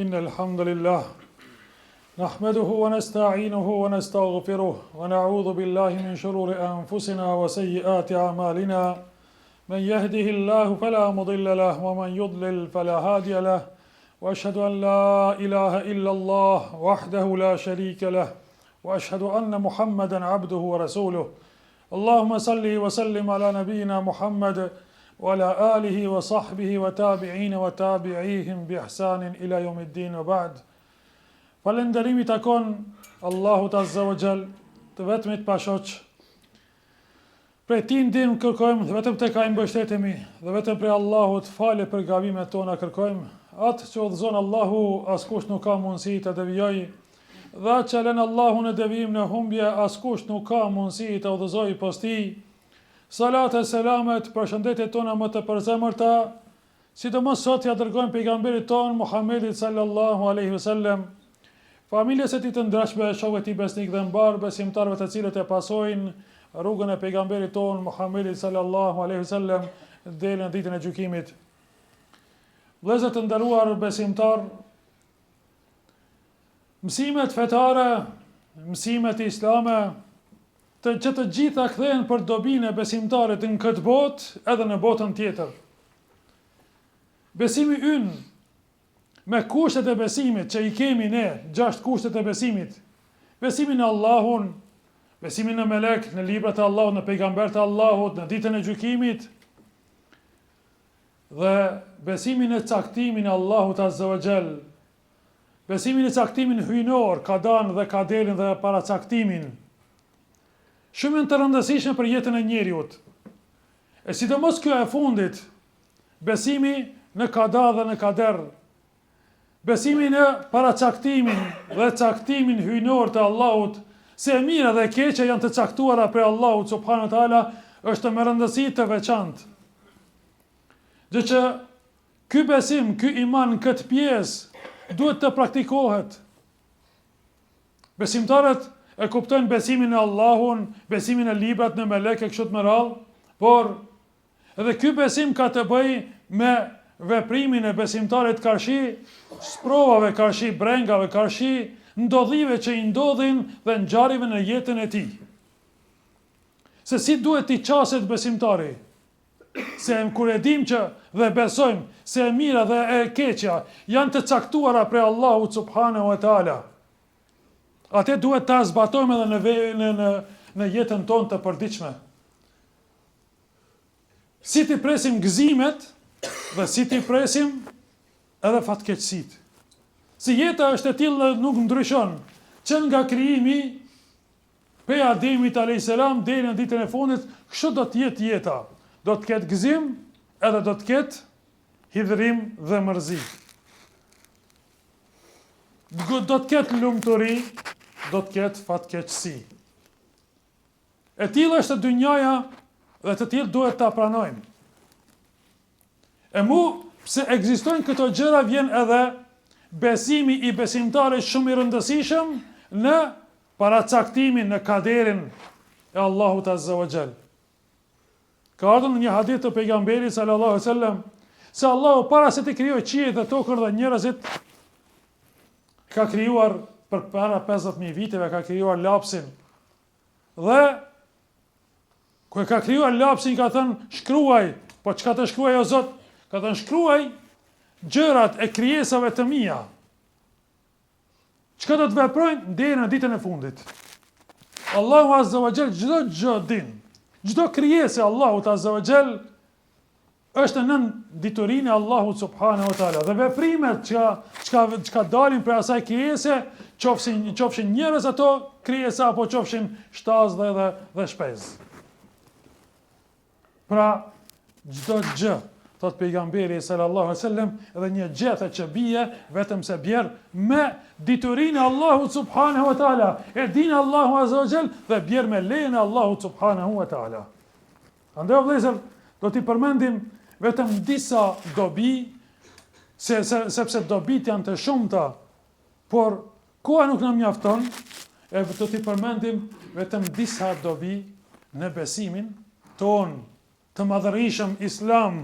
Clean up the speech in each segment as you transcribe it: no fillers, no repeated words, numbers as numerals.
إن الحمد لله نحمده ونستعينه ونستغفره ونعوذ بالله من شرور أنفسنا وسيئات أعمالنا من يهده الله فلا مضل له ومن يضلل فلا هادي له وأشهد أن لا إله إلا الله وحده لا شريك له وأشهد أن محمدا عبده ورسوله اللهم صل وسلم على نبينا محمد وعلى آله وصحبه وتابعين وتابعيهم بإحسان إلى يوم الدين وبعد. Falënderimi takon Allahut Azza wa Jall, të vetmit pashoq. Prej tij ndihmë kërkojmë, vetëm tek ai mbështetemi, dhe vetëm prej Allahut falje për gabimet tona kërkojmë. Atë që udhëzon Allahu, askush nuk ka mundësi të devijojë. Dhe atë që lën Allahu në devijim në humbje, askush nuk ka mundësi të udhëzojë pas tij. Salat e selamet për shëndetjet tona më të përzemërta, sidomos sot ja dërgojmë pejgamberit ton Muhammedit sallallahu alaihi wasallam, familjes e tij të ndershme, shokëve të tij besnik dhe mbar besimtarëve të cilët e pasojnë rrugën e pejgamberit ton Muhammedit sallallahu alaihi wasallam deri në ditën e gjykimit. Vëllezër të nderuar besimtar, mësimet fetare, mësimet islame, që të gjitha kthehen për dobinë e besimtarit në këtë botë edhe në botën tjetër. Besimi ynë me kushtet e besimit që i kemi ne, 6 kushtet e besimit. Besimin në Allahun, besimin në melek, në librat e Allahut, në pejgambert e Allahut, në ditën e gjykimit, dhe besimin e caktimin e Allahut Azza wa Jall. Besimin e caktimin hyjnor, kadan dhe kaderin dhe paracaktimin. Shumë të rëndësishme për jetën e njeriut. E sidomos kjo e fundit, besimi në kada dhe në kader, besimi në paracaktimin dhe caktimin hyjnor të Allahut, se e mira dhe e keqja janë të caktuara prej Allahut subhanahu wa taala, është me rëndësi të veçantë. Dhe që ky besim, ky iman, këtë pjesë duhet të praktikohet. Besimtarët e kuptojnë besimin në Allahun, besimin në librat, në melek e kështu me radhë, por edhe ky besim ka të bëjë me veprimin e besimtarit karshi sprovave, karshi brengave, karshi ndodhive që i ndodhin dhe ngjarjeve në jetën e tij. Se si duhet t'i qaset besimtari? Se kur e dim që dhe besojmë se e mira dhe e keqja janë të caktuara prej Allahut subhanahu wa taala, atë duhet ta zbatojmë edhe në jetën tonë të përditshme. Si t'i presim gëzimet dhe si t'i presim edhe fatkeqësitë. Si jeta është e tillë dhe nuk ndryshon, që nga krijimi prej Ademit alayhis salam deri në ditën e fundit, kështu do të jetë jeta. Do të ketë gëzim, edhe do të ketë hidhrim dhe mërzi. Do të ketë lumturi, do të ketë fatkeqësi. E tillë është dynjaja dhe të tillë duhet ta pranojmë. E pse ekzistojnë këto gjëra, vjen edhe besimi i besimtarit shumë i rëndësishëm në paracaktimin, në kaderin e Allahut Azza wa Jall. Ka ardhur në një hadith të pejgamberit sallallahu alaihi wasallam se Allahu para se të krijojë qiellin dhe tokën dhe njerëzit, ka krijuar përpara 50.000 viteve, ka krijuar lapsin. Dhe kur ka krijuar lapsin, ka thënë shkruaj, po çka të shkruaj o Zot? Ka thënë shkruaj gjërat e krijesave të mia. Çka do të veprojnë deri në ditën e fundit. Allahu Azza wa Jall çdo gjë din. Çdo krijesë Allahut Azza wa Jall është nën diturinë e Allahut subhanahu wa taala. Dhe veprimet çka dalin prej asaj krijese, qofshin njerëz ato krijesa apo qofshin shtazë dhe shpezë. Pra çdo gjë, thot pejgamberi sallallahu alaihi wasallam, edhe një gjete që bie vetëm se bjerë me diturinë e Allahut subhanahu wa taala, e din Allahu azza wa jall dhe bjerë me lejen e Allahut subhanahu wa taala. Andaj vëllezër, do t'i përmendim vetëm disa dobi, sepse dobit janë të shumta, por koha nuk na mjafton, e do t'i përmendim vetëm disa dobi në besimin ton të madhërishëm islam,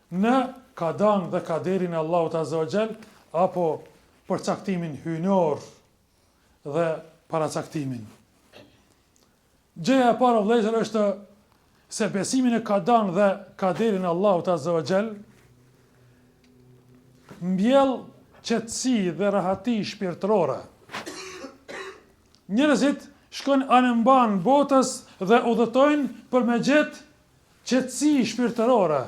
në kadan dhe kaderin e Allahut Azza wa Jall, apo për caktimin hyjnor dhe paracaktimin. Gjëja e parë vëllezër është se besimin e kadan dhe kaderin Allahut Azza wa Jall mbjell qetësi dhe rahati shpirtërore. Njerëzit shkojnë anëmban botës dhe udhëtojnë për me gjetë qetësi shpirtërore.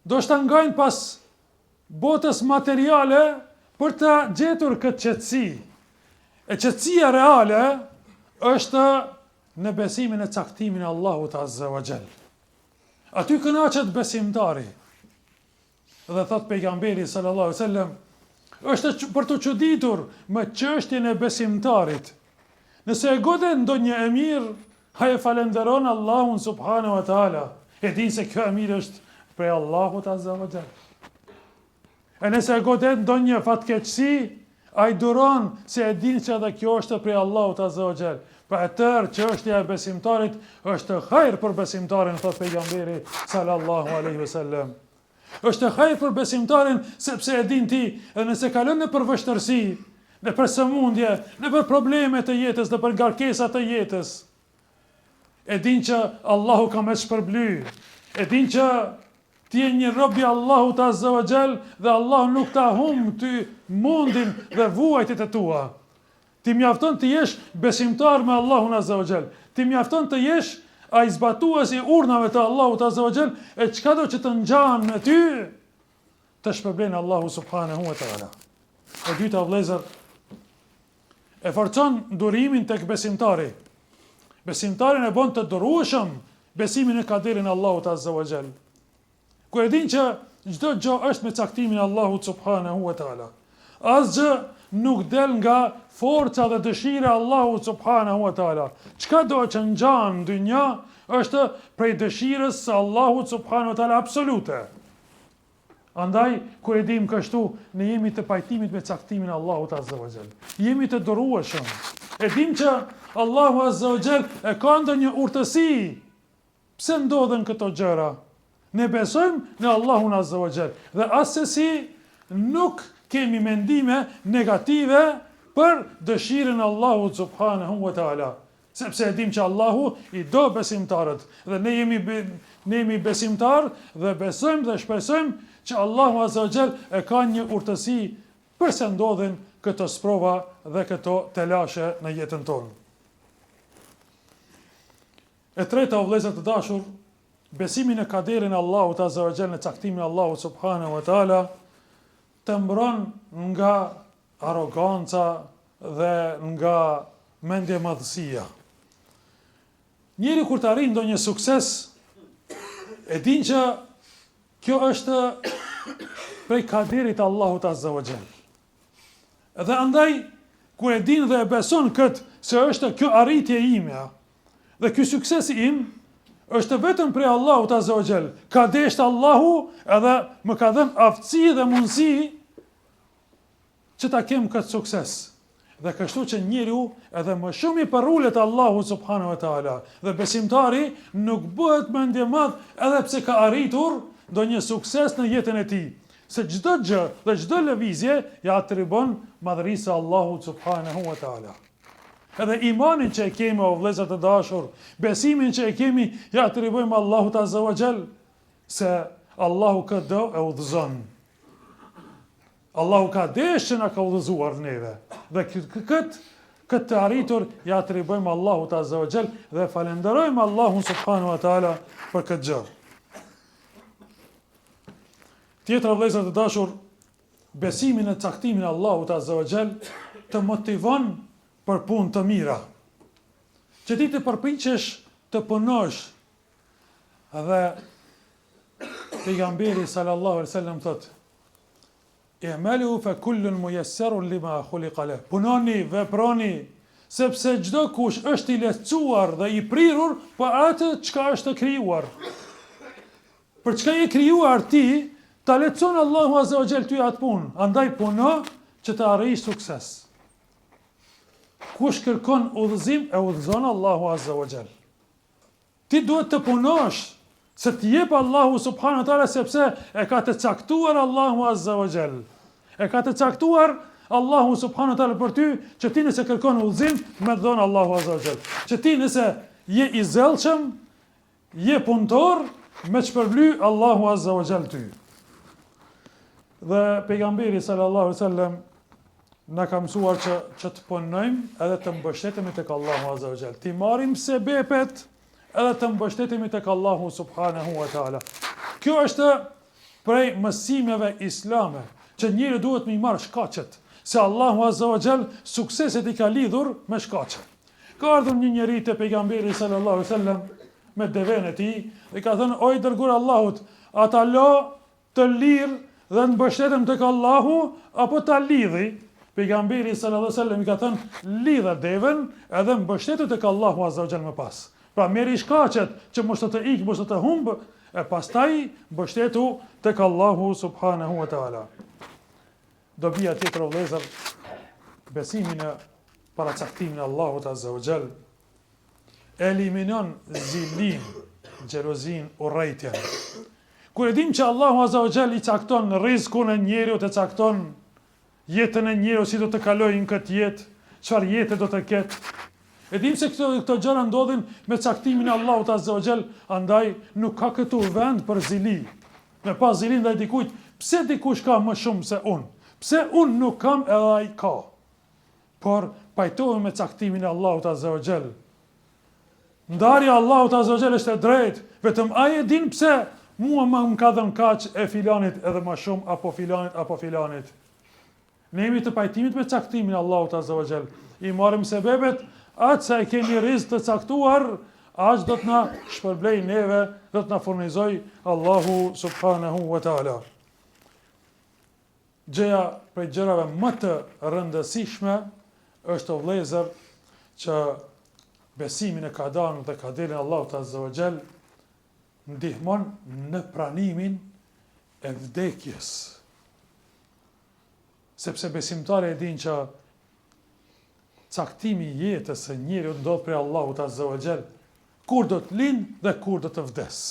Do shta ngajnë pas botës materiale për të gjetur këtë qetësi. E qetësia reale është në besimin e caktimin e Allahut Azza wa Jall. Aty kënaqet besimtari. Dhe thot pejgamberi sallallahu alaihi wasallam, është për të çuditur me çështjen e besimtarit. Nëse e godet ndonjë e mirë, haje falenderon Allahun subhanahu wa taala. E din se kjo e mirë është prej Allahut Azza wa Jall. E nëse e godet ndonjë fatkeqësi, ai duron se e din se edhe kjo është prej Allahut Azza wa Jall. Për atër çështja e besimtarit është hajër për besimtarin, thot pejgamberi sallallahu alaihi wasallam. Është hajër për besimtarin sepse e din ti, edhe nëse kalon në përvështërsi, në për sëmundje, në për probleme të jetës, në për ngarkesa të jetës, e din që Allahu ka me shpërbly, e din që ti je një rob i Allahut Azza wa Jall dhe Allahu nuk ta humb ty mundin dhe vuajtjet e tua. Ti mjafton të jesh besimtar me Allahun Azza wa Jall. Ti mjafton të jesh ai zbatuesi urnave të Allahut Azza wa Jall, e çka do që të ngjan me ty, të shpërblen Allahu subhanahu wa taala. E dyta vëllezër, e forcon durimin tek besimtari. Besimtarin e bën të durueshëm besimin e kaderin Allahut Azza wa Jall. Ku e din që çdo gjë është me caktimin e Allahut subhanahu wa taala. Asgjë nuk del nga forca dhe dëshira Allahut subhanahu wa taala. Çka do që ngjan në dynja është prej dëshirës së Allahut subhanahu wa taala absolute. Andaj, kur e dim kështu, ne jemi të pajtimit me caktimin e Allahut Azza wa Jall. Jemi të durueshëm. E dim që Allahu Azza wa Jall e ka ndonjë urtësi. Pse ndodhen këto gjëra? Ne besojmë në Allahun Azza wa Jall dhe asesi nuk kemi mendime negative për dëshirën Allahut subhanahu wa taala. Sepse e dim që Allahu i do besimtarët dhe ne jemi besimtar dhe besojmë dhe shpresojmë që Allahu Azza wa Jall e ka një urtësi përse ndodhin këto sprova dhe këto telashe në jetën tonë. E treta, o vëllezër të dashur, besimin e kaderin Allahut Azza wa Jall në caktimin e Allahut subhanahu wa taala të mbron nga aroganca dhe nga mendje madhësia. Njeri kur të arrin ndonjë sukses, e din që kjo është prej kaderit Allahut Azza wa Jall. Dhe andaj, kur e din dhe e beson këtë se është kjo arritje ime, dhe kjo suksesi im, është vetëm prej Allahut Azza wa Jall. Ka deshtë Allahu edhe më ka dhënë aftësi dhe mundësi që ta kem këtë sukses. Dhe kështu që njeriu edhe më shumë i përullet Allahu subhanahu wa taala. Dhe besimtari nuk bëhet mendje madh edhe pse ka arritur ndonjë sukses në jetën e tij. Se çdo gjë dhe çdo lëvizje ja atribon madhërisë Allahut subhanahu wa taala. Edhe imanin që e kemi, o vëllezër të dashur, besimin që e kemi, ja atribojmë Allahut Azza wa Jall, se Allahu këtë do e udhëzon. Allahu ka deshë që na ka udhëzuar neve. Dhe këtë të arritur, ja atribojmë Allahut Azza wa Jall dhe falenderojmë Allahun subhanahu wa taala për këtë gjë. Tjetra, vëllezër të dashur, besimin e caktimin e Allahut Azza wa Jall të motivon për punë të mira. Që ti të përpiqesh të punosh. Dhe pejgamberi sallallahu alaihi wasallam thotë: "I'malu fa kullun muyassarun lima khuliqa lahu." Punoni, veproni, sepse çdo kush është i lehtësuar dhe i prirur për atë çka është krijuar. Për çka je krijuar ti, ta lehtëson Allahu Azza wa Jall ty atë punë. Andaj puno që të arrish sukses. Kush kërkon udhëzim, e udhëzon Allahu Azza wa Jall. Ti duhet të punosh, se të jep Allahu subhanahu wa taala, sepse e ka të caktuar Allahu Azza wa Jall. E ka të caktuar Allahu subhanahu wa taala për ty që ti nëse kërkon udhëzim, me dhon Allahu azza wa jall. Që ti nëse je i zellshëm, je punëtor, me shpërbly Allahu azza wa jall ty. Dhe pejgamberi sallallahu alaihi wasallam na ka mësuar që të punojmë edhe të mbështetemi tek Allahu azza wa jall. Ti marrim sebepet edhe të mbështetemi tek Allahu subhanahu wa taala. Kjo është prej mësimeve islame, që njëri duhet me i marrë shkaqet, se Allahu azza wa jall sukseset i ka lidhur me shkaqe. Ka ardhur një njeri te pejgamberi sallallahu alaihi wasallam me devën e tij dhe ka thënë: "O i dërguar Allahut, a ta lo të lirë dhe të mbështetem tek Allahu apo ta lidhi?" Pejgamberi sallallahu alaihi wasallam i ka thënë: "Lidha devën edhe mbështetu tek Allahu azza wa jall më pas." Pra merri shkaqet që mos të ikë, mos të humb, e pastaj mbështetu tek Allahu subhanahu wa taala. Dobia tjetër o vëllezër, besimin e paracaktimin e Allahut azza wa jall eliminon zilin, xhelozin, urrejtjen. Kur e dim që Allahu azza wa jall i cakton rrezikun e njeriut, e cakton jetën e njeriut si do të kalojë në këtë jetë, çfarë jetë do të ketë. E dim se këto gjëra ndodhin me caktimin e Allahut azza wa jall, andaj nuk ka këtu vend për zili. Me pas zilin ndaj dikujt, pse dikush ka më shumë se unë? Pse unë nuk kam edhe ai ka? Por pajtohemi me caktimin e Allahut azza wa jall. Ndarja e Allahut azza wa jall është e drejtë, vetëm ai e din pse mua më ka dhënë kaq e filanit edhe më shumë apo filanit. Ne jemi të pajtimit me caktimin e Allahut azza wa jall. I marrim sebebet, atë sa e kemi rizq të caktuar, aq do të na shpërblej neve, do të na furnizoj Allahu subhanahu wa taala. Gjëja prej gjërave më të rëndësishme është o vëllezër që besimin e kadarën dhe kaderin Allahut azza wa jall ndihmon në pranimin e vdekjes. Sepse besimtari e din që caktimi i jetës së njeriut ndodh prej Allahut azza wa jall, kur do të lind dhe kur do të vdes.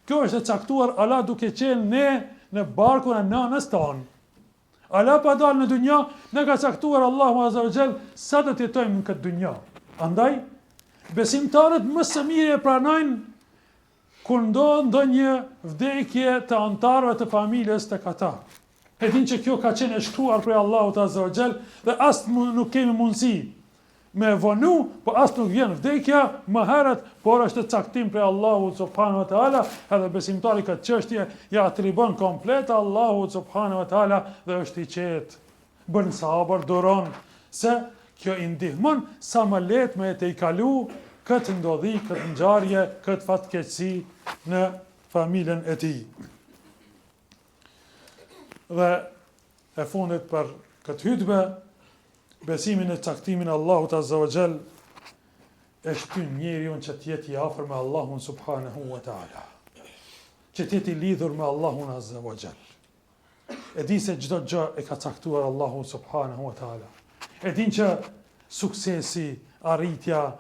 Kjo është e caktuar Allah duke qenë ne në barkun e nënës tonë. Allah pa dalë në dunja, ne ka caktuar Allahu azza wa jall sa do të jetojmë në këtë dunja. Andaj, besimtarët më së miri e pranojnë kur ndodh ndonjë vdekje të antarëve të familjes tek ata. E din që kjo ka qenë e shkruar prej Allahut azza wa jall dhe as nuk kemi mundësi me vonu, po as nuk vjen vdekja më herët, por është caktim prej Allahut subhanahu wa taala, edhe besimtari këtë çështje ja atribon komplet Allahut subhanahu wa taala dhe është i qetë. Bën sabër, duron, se kjo i ndihmon sa më lehtë me të i kalu këtë ndodhi, këtë ngjarje, këtë fatkeqësi në familjen e tij. Dhe e fundit për këtë hutbë, besimin e caktimin e Allahut azza wa jall e shtyn njeriu që të jetë i afër me Allahun subhanahu wa taala. Që të jetë i lidhur me Allahun azza wa jall. E din se çdo gjë e ka caktuar Allahu subhanahu wa taala. E din që suksesi, arritja,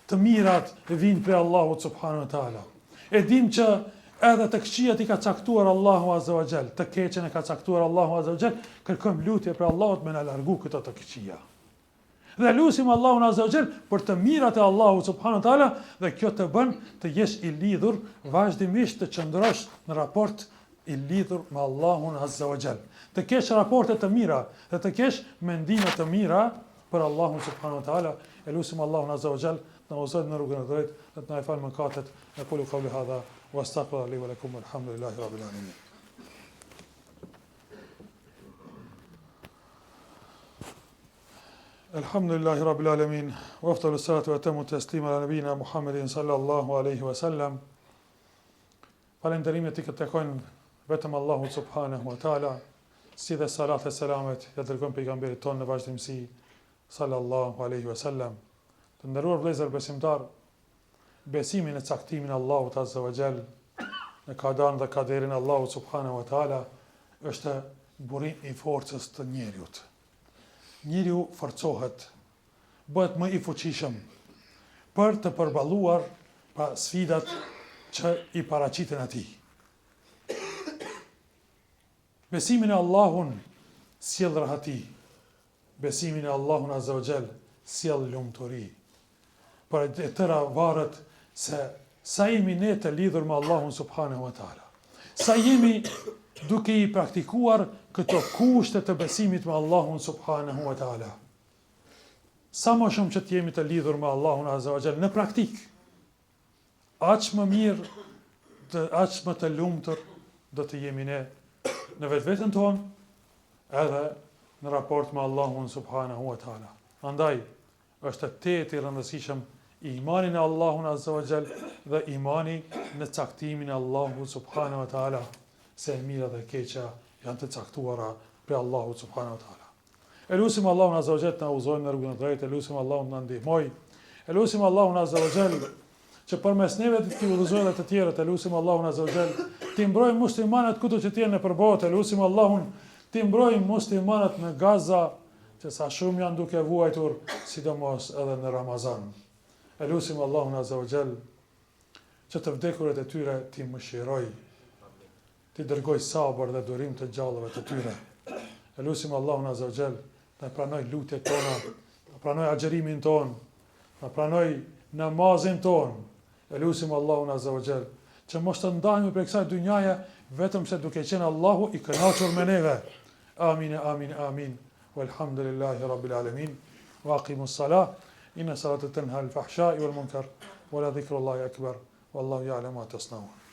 të mirat vijnë prej Allahut subhanahu wa taala. E din që edhe të këqijat i ka caktuar Allahu azza wa jall, të keqen e ka caktuar Allahu azza wa jall, kërkojmë lutje për Allahut me na largu këto të këqija. Dhe lutim Allahun azza wa jall për të mirat e Allahut subhanahu wa taala dhe kjo të bën të jesh i lidhur vazhdimisht, të qëndrosh në raport i lidhur me Allahun azza wa jall. Të kesh raporte të mira dhe të kesh mendime të mira për Allahun subhanahu wa taala. E lutim Allahun azza wa jall të na udhëzojë në rrugën e drejtë, të na falë mëkatet. Aqulu qawli hadha واستغفر لي ولكم والحمد لله رب العالمين. الحمد لله رب العالمين وافضل الصلاة واتم التسليم على نبينا محمد صلى الله عليه وسلم. Falënderimet i takojnë vetëm Allahut subhanahu wa taala, si dhe salat e selamet ja dërgojmë pejgamberit tonë në vazhdimsi sallallahu alaihi wasallam. Të nderuar vëllezër besimtar, besimin e caktimin e Allahut azza wa jall në kadarën dhe kaderin e Allahut subhanahu wa taala është burim i forcës të njeriut. Njeriu forcohet, bëhet më i fuqishëm për të përballuar pa sfidat që i paraqiten atij. Besimin e Allahun sjell rahati. Besimin e Allahun Azza wa Jall sjell lumturi. Por e tëra varet se sa jemi ne të lidhur me Allahun subhanahu wa taala. Sa jemi duke i praktikuar këto kushte të besimit me Allahun subhanahu wa taala. Sa më shumë që të jemi të lidhur me Allahun Azza wa Jall në praktik, aq më mirë, aq më të lumtur do të jemi ne në vetveten tonë, edhe në raport me Allahun subhanahu wa taala. Andaj është i rëndësishëm imani në Allahun Azza wa Jall dhe imani në caktimin e Allahut subhanahu wa taala, se e mira dhe keqja janë të caktuara për Allahut subhanahu wa taala. Elusim Allahun Azza wa Jall të na udhëzojë në rrugën e drejtë, elusim Allahun të na ndihmojë, elusim Allahun Azza wa Jall që përmes neve të t'i udhëzojë dhe të tjerët, elusim Allahun Azza wa Jall të mbrojë muslimanët kudo që të jenë nëpër botë, elusim Allahun të mbrojë muslimanët në Gaza, që sa shumë janë duke vuajtur, sidomos edhe në Ramazan. Elusim Allahun Azza wa Jall që të vdekurit e tyre t'i mëshiroj, t'i dërgoj sabër dhe durim të gjallëve të tyre. Elusim Allahun Azza wa Jall të pranoj lutjet tona, të pranoj agjerimin ton, të pranoj namazin ton. Elusim Allahun Azza wa Jall që mos të ndajmë për kësaj dynjaje vetëm se duke qenë Allahu i kënaqur me neve. Amin, amin, amin. Walhamdulillahi rabbil alamin. Wa aqimus salah. Inna salata tanha al-fahsha'i wal munkar. Wa la dhikrullahi akbar. Wallahu ya'lamu ma tasna'un.